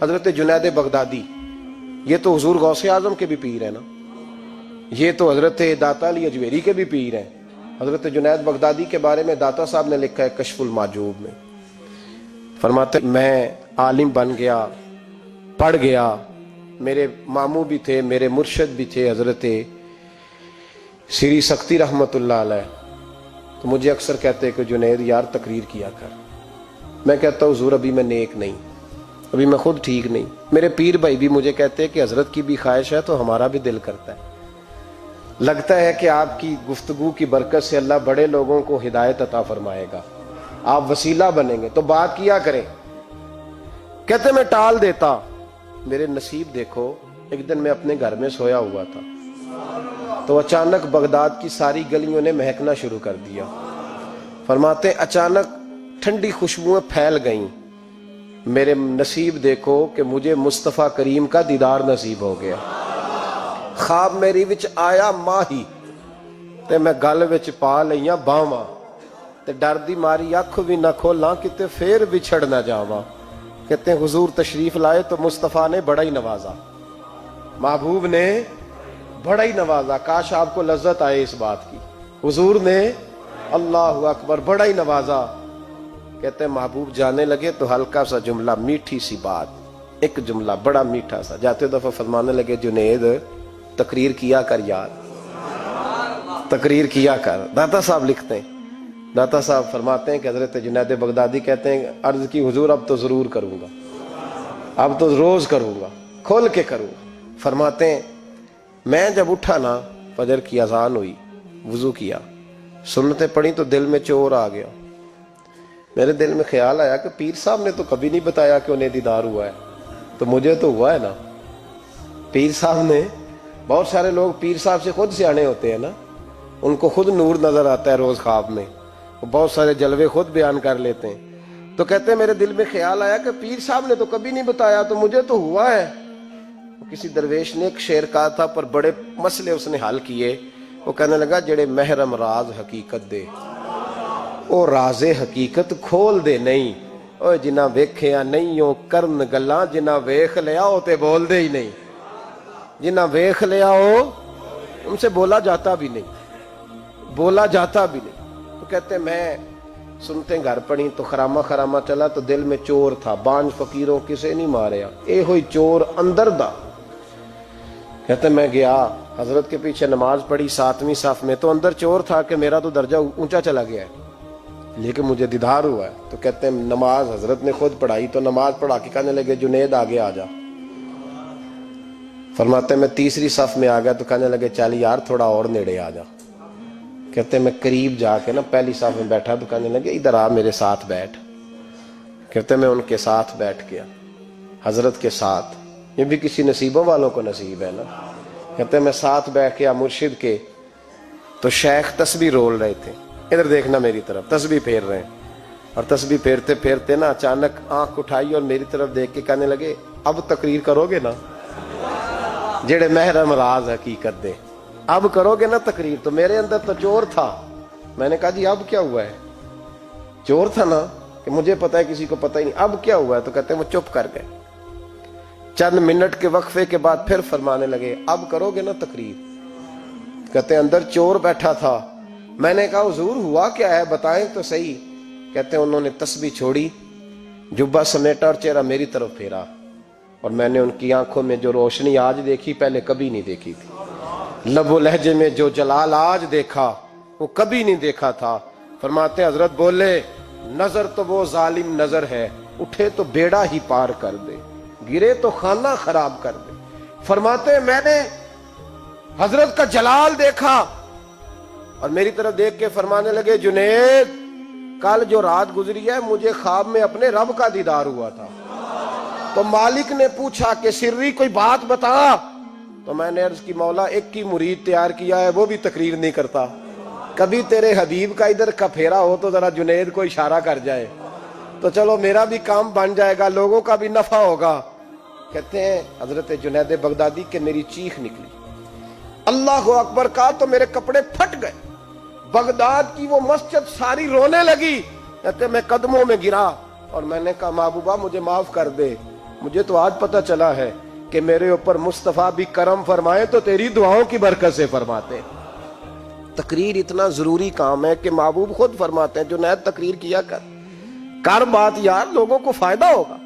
حضرت جنید بغدادی، یہ تو حضور غوث اعظم کے بھی پیر ہیں نا، یہ تو حضرت داتا علی اجویری کے بھی پیر ہیں۔ حضرت جنید بغدادی کے بارے میں داتا صاحب نے لکھا ہے کشف المعجوب میں، فرماتے میں عالم بن گیا، پڑھ گیا، میرے ماموں بھی تھے، میرے مرشد بھی تھے حضرت سری سختی رحمت اللہ علیہ، تو مجھے اکثر کہتے کہ جنید یار تقریر کیا کر۔ میں کہتا ہوں حضور ابھی میں نیک نہیں، ابھی میں خود ٹھیک نہیں۔ میرے پیر بھائی بھی مجھے کہتے کہ حضرت کی بھی خواہش ہے تو ہمارا بھی دل کرتا ہے، لگتا ہے کہ آپ کی گفتگو کی برکت سے اللہ بڑے لوگوں کو ہدایت عطا فرمائے گا، آپ وسیلہ بنیں گے، تو بات کیا کریں۔ کہتے میں ٹال دیتا، میرے نصیب دیکھو، ایک دن میں اپنے گھر میں سویا ہوا تھا تو اچانک بغداد کی ساری گلیوں نے مہکنا شروع کر دیا۔ فرماتے اچانک ٹھنڈی خوشبوئیں پھیل گئیں، میرے نصیب دیکھو کہ مجھے مصطفیٰ کریم کا دیدار نصیب ہو گیا۔ خواب میری وچ آیا ماہی تے میں گل وچ پا لئیاں باواں تے ڈر دی ماری اکھ بھی نہ کھولاں کتے پھر بچھڑ نہ جاواں۔ کہتے ہیں حضور تشریف لائے تو مصطفیٰ نے بڑا ہی نوازا، محبوب نے بڑا ہی نوازا۔ کاش آپ کو لذت آئے اس بات کی، حضور نے اللہ اکبر بڑا ہی نوازا۔ کہتے ہیں محبوب جانے لگے تو ہلکا سا جملہ، میٹھی سی بات، ایک جملہ بڑا میٹھا سا، جاتے دفعہ فرمانے لگے جنید تقریر کیا کر یار، تقریر کیا کر۔ داتا صاحب لکھتے ہیں، داتا صاحب فرماتے ہیں کہ حضرت جنید بغدادی کہتے ہیں عرض کی حضور اب تو ضرور کروں گا، اب تو روز کروں گا، کھول کے کروں گا۔ فرماتے ہیں میں جب اٹھا نا، فجر کی اذان ہوئی، وضو کیا، سنتیں پڑھی تو دل میں چور آ گیا۔ میرے دل میں خیال آیا کہ پیر صاحب نے تو کبھی نہیں بتایا کہ انہیں دیدار ہوا ہے، تو مجھے تو ہوا ہے نا۔ پیر صاحب نے، بہت سارے لوگ پیر صاحب سے خود سیانے ہوتے ہیں نا، ان کو خود نور نظر آتا ہے روز خواب میں، وہ بہت سارے جلوے خود بیان کر لیتے ہیں۔ تو کہتے ہیں میرے دل میں خیال آیا کہ پیر صاحب نے تو کبھی نہیں بتایا تو مجھے تو ہوا ہے۔ کسی درویش نے ایک شعر کہا تھا پر بڑے مسئلے اس نے حل کیے، وہ کہنے لگا جڑے محرم راز حقیقت دے او راز حقیقت کھول دے نہیں، او جنہ ویکھیا نہیں او کرن گلاں، جنہ ویکھ لیا او تے بول دے ہی نہیں، جنہ ویکھ لیا او ان سے بولا جاتا بھی نہیں، بولا جاتا بھی نہیں۔ تو کہتے میں سنتے گھر پڑی تو خرامہ خرامہ چلا تو دل میں چور تھا، بانج فقیروں کسے نہیں ماریا، اے ہوئی چور اندر دا۔ کہتے میں گیا حضرت کے پیچھے نماز پڑھی 7ویں صف میں، تو اندر چور تھا کہ میرا تو درجہ اونچا چلا گیا ہے لیکن مجھے دیدار ہوا ہے۔ تو کہتے ہیں نماز حضرت نے خود پڑھائی تو نماز پڑھا کے کہنے لگے جنید آگے آ جا۔ فرماتے میں 3ری صف میں آ گیا تو کہنے لگے چل یار تھوڑا اور نیڑے آ جا۔ کہتے ہیں میں قریب جا کے نا پہلی صف میں بیٹھا تو کہنے لگے ادھر آ میرے ساتھ بیٹھ۔ کہتے ہیں میں ان کے ساتھ بیٹھ گیا، حضرت کے ساتھ، یہ بھی کسی نصیبوں والوں کو نصیب ہے نا۔ کہتے ہیں میں ساتھ بیٹھ گیا مرشد کے، تو شیخ تسبیح رول رہے تھے، ادھر دیکھنا میری طرف، تسبیح پھیر رہے ہیں، اور تسبیح پھیرتے پھیرتے نا اچانک آنکھ اٹھائی اور میری طرف دیکھ کے کہنے لگے اب تقریر کرو گے نا، جڑے محرم راز حقیقت دے، اب کرو گے نا تقریر۔ تو میرے اندر تو چور تھا، میں نے کہا جی اب کیا ہوا ہے؟ چور تھا نا کہ مجھے پتا ہے کسی کو پتہ ہی نہیں، اب کیا ہوا ہے؟ تو کہتے ہیں وہ چپ کر گئے۔ چند منٹ کے وقفے کے بعد پھر فرمانے لگے اب کرو گے نا تقریر؟ کہتے ہیں اندر چور بیٹھا تھا، میں نے کہا حضور ہوا کیا ہے بتائیں تو صحیح۔ کہتے ہیں انہوں نے تسبیح چھوڑی، جبہ سمیٹا اور چہرہ میری طرف پھیرا، اور میں نے ان کی آنکھوں میں جو روشنی آج دیکھی پہلے کبھی نہیں دیکھی تھی، لب و لہجے میں جو جلال آج دیکھا وہ کبھی نہیں دیکھا تھا۔ فرماتے ہیں حضرت بولے نظر تو وہ ظالم نظر ہے، اٹھے تو بیڑا ہی پار کر دے، گرے تو خانہ خراب کر دے۔ فرماتے ہیں میں نے حضرت کا جلال دیکھا اور میری طرف دیکھ کے فرمانے لگے جنید کل جو رات گزری ہے مجھے خواب میں اپنے رب کا دیدار ہوا تھا۔ تو مالک نے پوچھا کہ سری کوئی بات بتا، تو میں نے عرض کی مولا ایک کی مرید تیار کیا ہے وہ بھی تقریر نہیں کرتا، کبھی تیرے حبیب کا ادھر کا پھیرا ہو تو ذرا جنید کو اشارہ کر جائے تو چلو میرا بھی کام بن جائے گا، لوگوں کا بھی نفع ہوگا۔ کہتے ہیں حضرت جنید بغدادی کہ میری چیخ نکلی، اللہ اکبر کہا تو میرے کپڑے پھٹ گئے، بغداد کی وہ مسجد ساری رونے لگی۔ کہتے میں قدموں میں گرا اور میں نے کہا محبوبہ مجھے معاف کر دے، مجھے تو آج پتہ چلا ہے کہ میرے اوپر مصطفیٰ بھی کرم فرمائے تو تیری دعاؤں کی برکت سے فرماتے ہیں۔ تقریر اتنا ضروری کام ہے کہ محبوب خود فرماتے ہیں جنید تقریر کیا کر بات یار، لوگوں کو فائدہ ہوگا۔